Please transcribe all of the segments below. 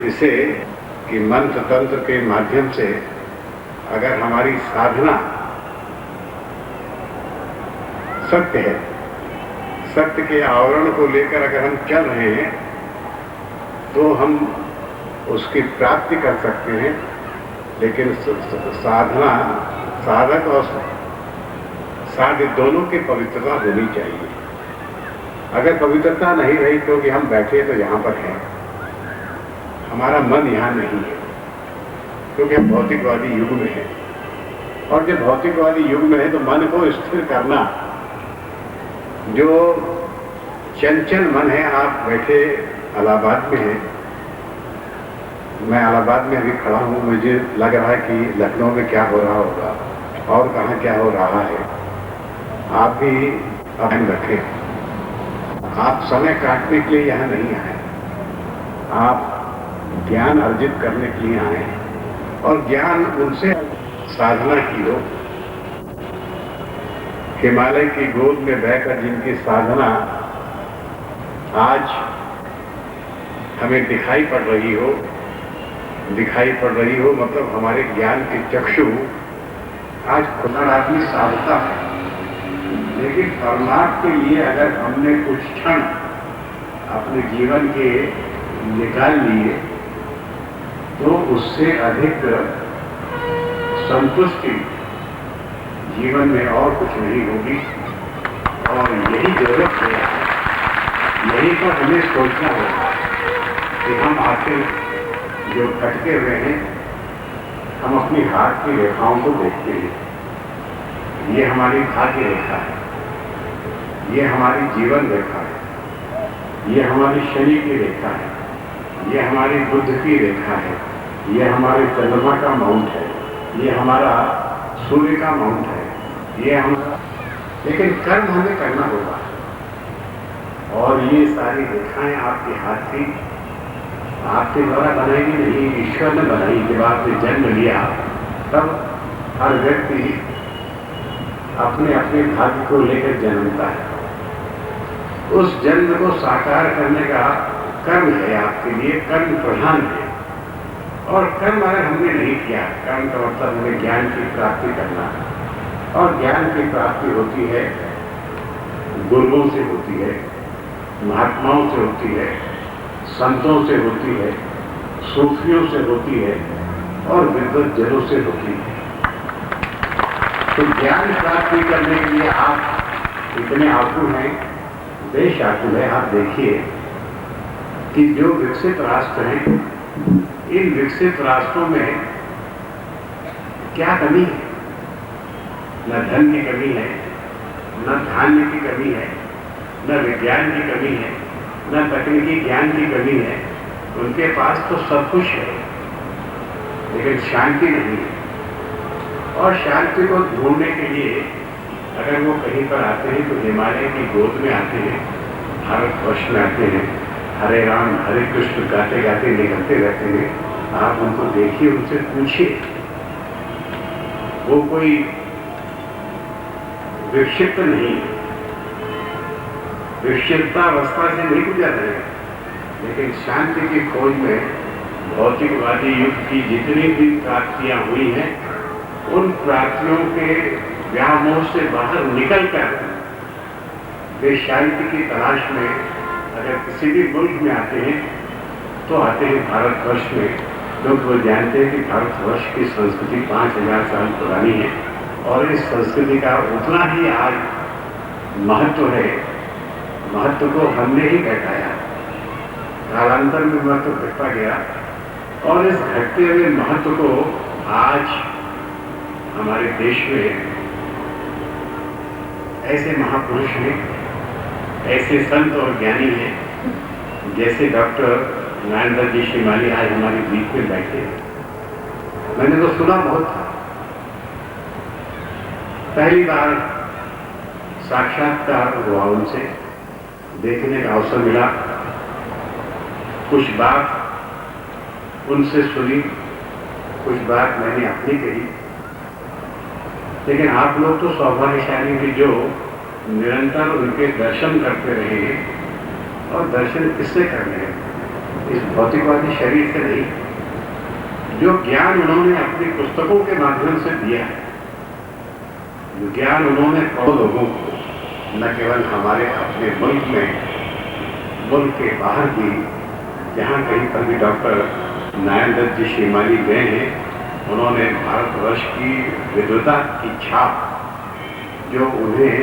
इसे कि मंत्र तंत्र के माध्यम से अगर हमारी साधना सत्य है, सत्य के आवरण को लेकर अगर हम चल रहे हैं तो हम उसकी प्राप्ति कर सकते हैं। लेकिन साधना, साधक और साध्य दोनों की पवित्रता होनी चाहिए। अगर पवित्रता नहीं रही क्योंकि हम बैठे तो यहाँ पर हैं, हमारा मन यहाँ नहीं है, क्योंकि हम भौतिकवादी युग में हैं। और जब भौतिकवादी युग में है तो मन को स्थिर करना, जो चंचल मन है, आप बैठे इलाहाबाद में हैं, मैं इलाहाबाद में अभी खड़ा हूँ, मुझे लग रहा है कि लखनऊ में क्या हो रहा होगा और कहाँ क्या हो रहा है। आप भी ध्यान रखें, आप समय काटने के लिए यहाँ नहीं आए, आप ज्ञान अर्जित करने के लिए आए और ज्ञान उनसे साधना की हो। हिमालय की गोद में बहकर जिनकी साधना आज हमें दिखाई पड़ रही हो मतलब हमारे ज्ञान के चक्षु आज खुला आदमी साधता है। लेकिन परमार्थ के लिए अगर हमने कुछ क्षण अपने जीवन के निकाल लिए तो उससे अधिक संतुष्टि जीवन में और कुछ नहीं होगी। और यही जरूरत है, यही पर हमें सोचना होगा कि हम आखिर जो भटके हुए हैं, हम अपनी हाथ की रेखाओं को देखते हैं। ये हमारी भाग्य रेखा है, ये हमारी जीवन रेखा है, ये हमारी शनि की रेखा है, ये हमारी बुद्ध की रेखा है, ये हमारे चंद्रमा का माउंट है, ये हमारा सूर्य का माउंट है, ये हमारा। लेकिन कर्म हमें करना होगा। और ये सारी रेखाएं आपके हाथ की आपके द्वारा बनाई नहीं, ईश्वर ने बनाई। जब आपने जन्म लिया तब हर व्यक्ति अपने अपने भाग्य को लेकर जन्मता है। उस जन्म को साकार करने का कर्म है आपके लिए, कर्म प्रधान है। और कर्म अगर हमने नहीं किया, कर्म का मतलब हमें ज्ञान की प्राप्ति करना है। और ज्ञान की प्राप्ति होती है, गुरुओं से होती है, महात्माओं से होती है, संतों से होती है, सूफियों से होती है और विद्वज्जनों से होती है। तो ज्ञान प्राप्ति करने के लिए आप इतने आकुल हैं, देश आकुल है। आप देखिए कि जो विकसित राष्ट्र हैं, इन विकसित राष्ट्रों में क्या कमी है? न धन की कमी है, न धान्य की कमी है, न विज्ञान की कमी है, न तकनीकी ज्ञान की कमी है। उनके पास तो सब कुछ है, लेकिन शांति नहीं है। और शांति को ढूंढने के लिए अगर वो कहीं पर आते हैं तो हिमालय की गोद में आते हैं, भारतवर्ष में आते हैं, हरे राम हरे कृष्ण गाते गाते निकलते रहते हैं। आप उनको देखिए, उनसे पूछिए, वो कोई विक्षिप्त नहीं, विक्षिप्ता अवस्था से नहीं गुजर रहे, लेकिन शांति की खोज में भौतिकवादी युग की जितनी भी प्राप्तियां हुई हैं, उन प्राप्तियों के व्यामोह से बाहर निकलकर वे शांति की तलाश में अगर किसी भी मुल्क में आते हैं तो आते हैं भारतवर्ष में। क्योंकि वो जानते हैं कि भारतवर्ष की संस्कृति 5000 साल पुरानी है और इस संस्कृति का उतना ही आज महत्व है। महत्व को हमने ही घटाया, कालांतर में महत्व घटता गया और इस घटते हुए महत्व को आज हमारे देश में ऐसे महापुरुष हैं, ऐसे संत और ज्ञानी हैं, जैसे डॉक्टर नरेंद्र जी शिमाली आज हमारे बीच में बैठे हैं। मैंने तो सुना बहुत था, पहली बार साक्षात्कार हुआ, उनसे देखने का अवसर मिला, कुछ बात उनसे सुनी, कुछ बात मैंने अपनी कही। लेकिन आप लोग तो सौभाग्यशाली हैं जो निरंतर उनके दर्शन करते रहे हैं। और दर्शन किससे करने हैं? इस भौतिकवादी शरीर से नहीं, जो ज्ञान उन्होंने अपनी पुस्तकों के माध्यम से दिया है, जो ज्ञान उन्होंने लोगों को न केवल हमारे अपने मुल्क में, मुल्क के बाहर भी, जहाँ कहीं पर भी डॉक्टर नारायण दत्त जी श्रीमाली गए हैं, उन्होंने भारतवर्ष की विद्वता की छाप जो उन्हें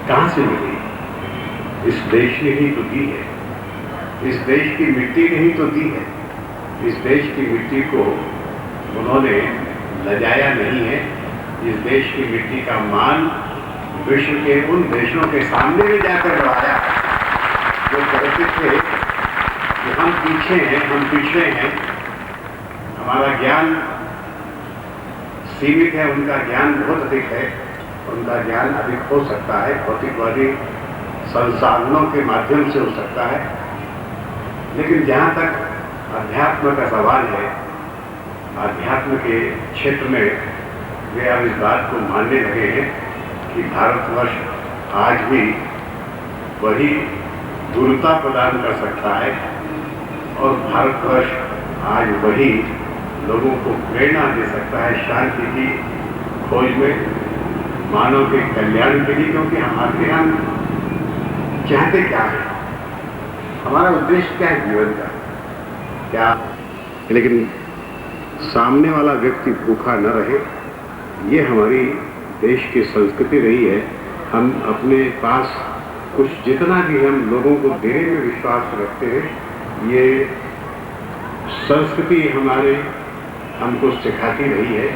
कहाँ से मिली, इस देश ने ही तो दी है, इस देश की मिट्टी ने ही तो दी है। इस देश की मिट्टी को उन्होंने लजाया नहीं है। इस देश की मिट्टी का मान विश्व के उन देशों के सामने में जाकर बढ़ाया जो कहते थे कि हम पीछे हैं, हम पिछड़े हैं, हमारा ज्ञान सीमित है, उनका ज्ञान बहुत अधिक है, उनका ज्ञान अधिक हो सकता है, भौतिकवादी संसाधनों के माध्यम से हो सकता है। लेकिन जहाँ तक अध्यात्म का सवाल है, अध्यात्म के क्षेत्र में वे अब इस बात को मानने लगे हैं कि भारतवर्ष आज भी वही गुरुता प्रदान कर सकता है और भारतवर्ष आज वही लोगों को प्रेरणा दे सकता है शांति की खोज में, मानव के कल्याण के लिए। क्योंकि हम आखिर हम चाहते क्या है, हमारा उद्देश्य क्या है जीवन का, क्या, लेकिन सामने वाला व्यक्ति भूखा न रहे, ये हमारी देश की संस्कृति रही है। हम अपने पास कुछ जितना भी हम लोगों को देने में विश्वास रखते हैं, ये संस्कृति हमारे हमको सिखाती रही है।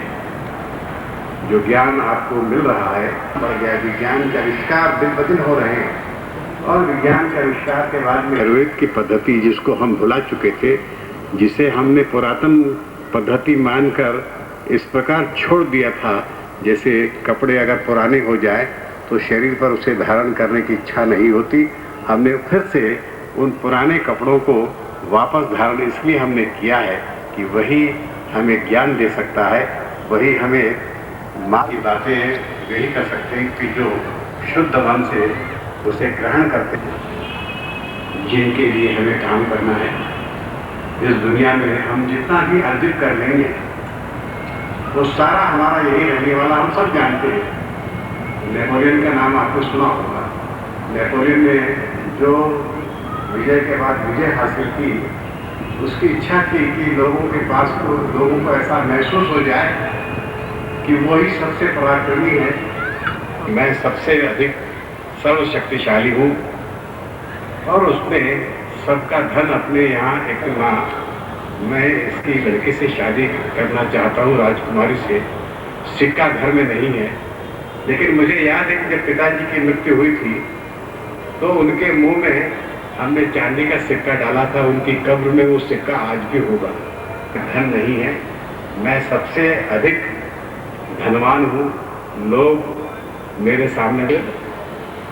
जो ज्ञान आपको मिल रहा है, बढ़ गया, विज्ञान के आविष्कार दिन ब दिन हो रहे हैं और विज्ञान के आविष्कार के बाद में आयुर्वेद की पद्धति जिसको हम भुला चुके थे, जिसे हमने पुरातन पद्धति मानकर इस प्रकार छोड़ दिया था, जैसे कपड़े अगर पुराने हो जाए तो शरीर पर उसे धारण करने की इच्छा नहीं होती, हमने फिर से उन पुराने कपड़ों को वापस धारण इसलिए हमने किया है कि वही हमें ज्ञान दे सकता है, वही हमें माँ की बातें वही कर सकते हैं कि जो शुद्ध मन से उसे ग्रहण करते हैं। जिनके लिए हमें काम करना है इस दुनिया में, हम जितना भी अर्जित कर लेंगे वो सारा हमारा यही रहने वाला, हम सब जानते हैं। नेपोलियन का नाम आपको सुना होगा। नेपोलियन ने जो विजय के बाद विजय हासिल की, उसकी इच्छा थी कि लोगों के पास को, लोगों को ऐसा महसूस हो जाए कि वही सबसे पराक्रमी है, मैं सबसे अधिक सर्वशक्तिशाली हूँ। और उसने सबका धन अपने यहाँ एक माँ, मैं इसकी लड़की से शादी करना चाहता हूँ, राजकुमारी से, सिक्का घर में नहीं है। लेकिन मुझे याद है कि जब पिताजी की मृत्यु हुई थी तो उनके मुंह में हमने चांदी का सिक्का डाला था, उनकी कब्र में वो सिक्का आज भी होगा। धन नहीं है, मैं सबसे अधिक धनवान हूँ, लोग मेरे सामने,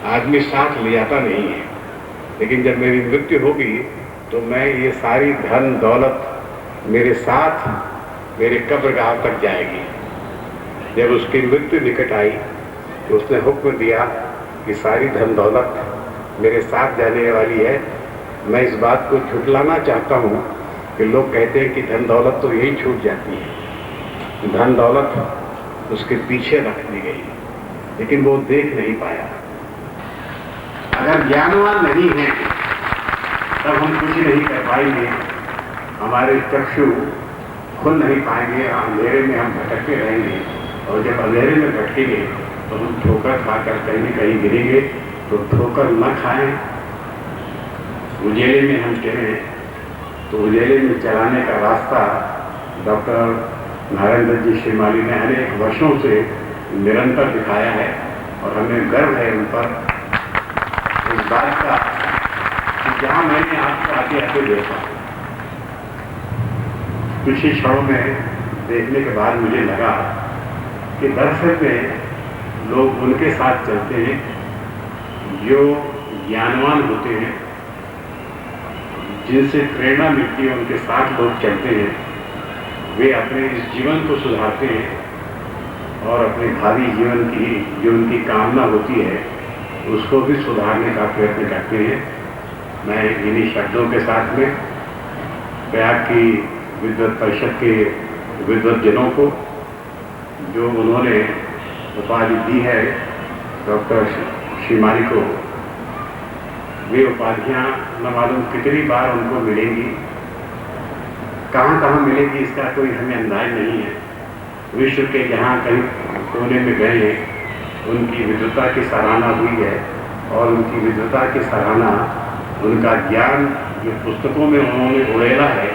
आदमी साथ ले जाता नहीं है, लेकिन जब मेरी मृत्यु होगी तो मैं ये सारी धन दौलत मेरे साथ मेरे कब्रगाह तक जाएगी। जब उसकी मृत्यु निकट आई तो उसने हुक्म दिया कि सारी धन दौलत मेरे साथ जाने वाली है। मैं इस बात को झुटलाना चाहता हूँ कि लोग कहते हैं कि धन दौलत तो यही छूट जाती है। धन दौलत उसके पीछे रख दी गई, लेकिन वो देख नहीं पाया। अगर ज्ञानवान नहीं है तब हम कुछ नहीं कर पाएंगे, हमारे चक्षु खुल नहीं पाएंगे, अंधेरे में हम भटकते रहेंगे। और जब अंधेरे में भटकेंगे तो हम ठोकर खाकर कहीं न कहीं गिरेंगे। तो ठोकर न खाएं, उजेले में हम चलें, तो उजेले में चलाने का रास्ता डॉक्टर नारायण दत्त जी श्रीमाली ने अनेक वर्षों से निरंतर दिखाया है और हमें गर्व है उन पर, इस बात का कि जहाँ मैंने आपको आगे आते देखा, कुछ ही क्षणों में देखने के बाद मुझे लगा कि दरअसल में लोग उनके साथ चलते हैं जो ज्ञानवान होते हैं, जिनसे प्रेरणा मिलती है, उनके साथ लोग चलते हैं। वे अपने इस जीवन को सुधारते हैं और अपने भावी जीवन की जो उनकी कामना होती है उसको भी सुधारने का प्रयत्न करते हैं। मैं इन्हीं शब्दों के साथ में प्रयाग की विद्वत परिषद के विद्वत जनों को जो उन्होंने उपाधि दी है डॉक्टर श्रीमाली को, वे उपाधियां न मालूम कितनी बार उनको मिलेंगी, कहाँ कहाँ मिलेगी इसका कोई हमें अंदाज नहीं है। विश्व के जहाँ कहीं कोने में गए हैं उनकी विद्वता की सराहना हुई है और उनकी विद्वता की सराहना उनका ज्ञान जो पुस्तकों में उन्होंने उड़ेला है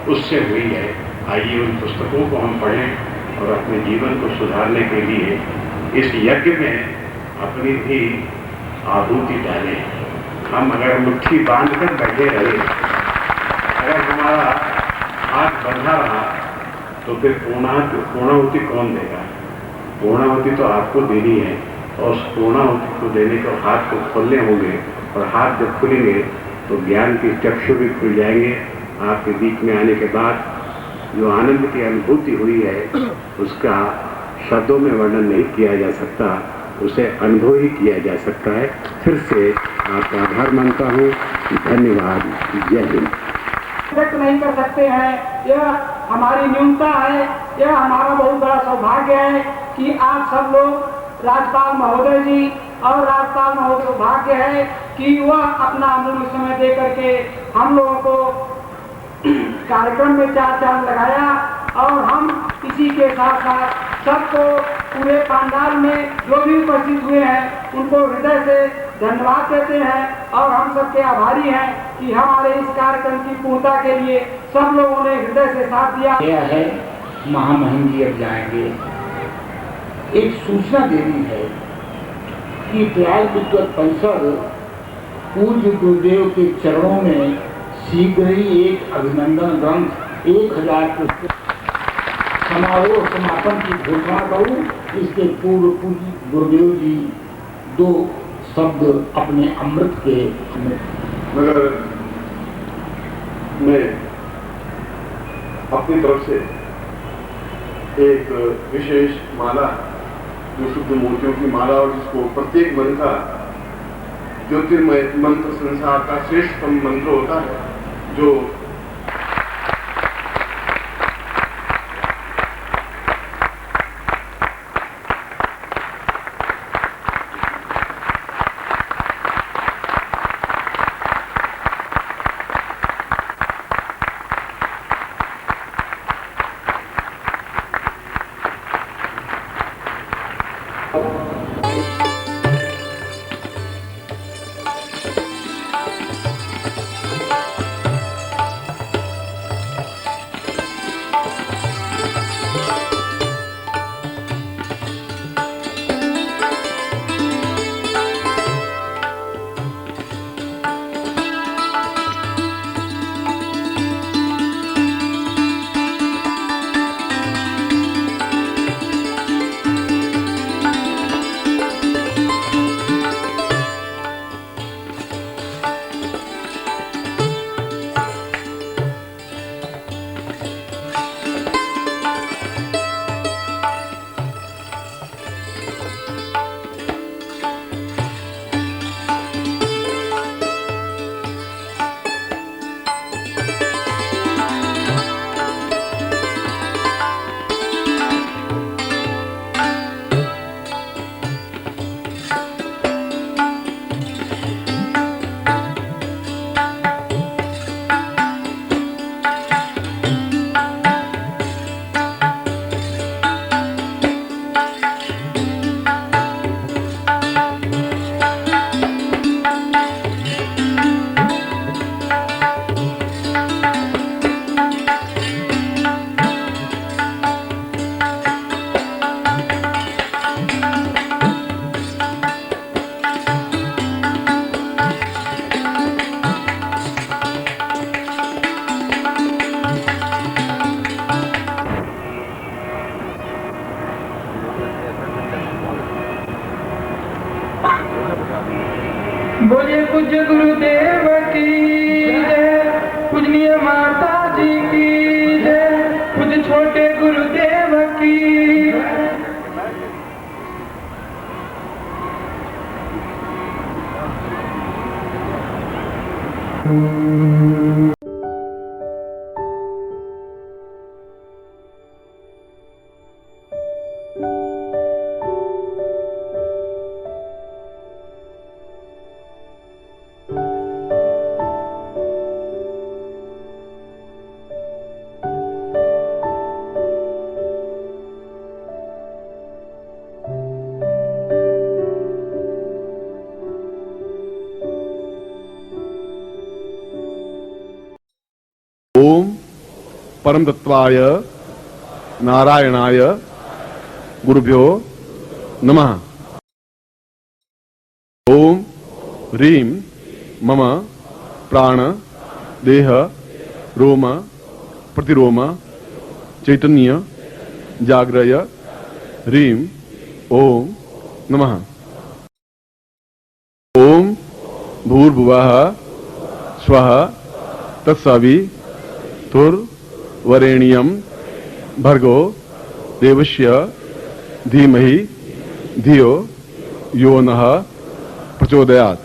उससे हुई है। आइए उन पुस्तकों को हम पढ़ें और अपने जीवन को सुधारने के लिए इस यज्ञ में अपनी भी आहुति डालें। हम अगर मुट्ठी बांध कर बैठे रहे, अगर हमारा हाथ बंधा रहा तो फिर पूर्णाहुति कौन देगा? पूर्णाहुति तो आपको देनी है और उस पूर्णाहुति को देने को हाथ को खोलने होंगे और हाथ जब खुलेंगे तो ज्ञान की चक्षु भी खुल जाएंगे। आपके बीच में आने के बाद जो आनंद की अनुभूति हुई है उसका शब्दों में वर्णन नहीं किया जा सकता, उसे अनुभव ही किया जा सकता है। फिर से आपका आभार मानता हूँ। धन्यवाद। जय हिंद। व्यक्त नहीं कर सकते हैं, यह हमारी न्यूनता है, यह हमारा बहुत बड़ा सौभाग्य है कि आप सब लोग राज्यपाल महोदय जी और राज्यपाल महोदय सौभाग्य है कि वह अपना अमूल्य समय दे करके हम लोगों को कार्यक्रम में चार चांद लगाया और हम इसी के साथ साथ सबको पूरे पंडाल में जो भी उपस्थित हुए हैं उनको हृदय से धन्यवाद देते हैं और हम सबके आभारी हैं कि हमारे इस कार्यक्रम की पूर्णता के लिए सब लोगों ने हृदय से साथ दिया। यह है महामहिम जी अब जाएंगे। एक सूचना देनी है कि प्रयाग विद्वत परिषद पूज्य गुरुदेव के चरणों में शीघ्र ही एक अभिनंदन ग्रंथ 1000 पुस्तक समारोह समापन की घोषणा करूं। इसके पूर्व पूज्य गुरुदेव जी 2 शब्द अपने अमृत के मगर मैं अपनी तरफ से एक विशेष माला जो शुद्ध मोतियों की माला और जिसको प्रत्येक मन का ज्योतिर्मय मंत्र संसार का श्रेष्ठतम मंत्र होता है, जो बोले पूज्य गुरुदेव की जय, पूजनीय माता जी की जय, पूज्य छोटे गुरुदेव की। ओम परमतत्वाय नारायणाय गुरुभ्यो नमः। ओम ह्रीं मम प्राण देह रोम प्रतिरोम चैतन्य जाग्रय ह्रीं ओम नमः। ओम भूर्भुवः स्वः तत्सवितुर्वरेण्यं भर्गो देवस्य धीमहि धियो यो नः प्रचोदयात्।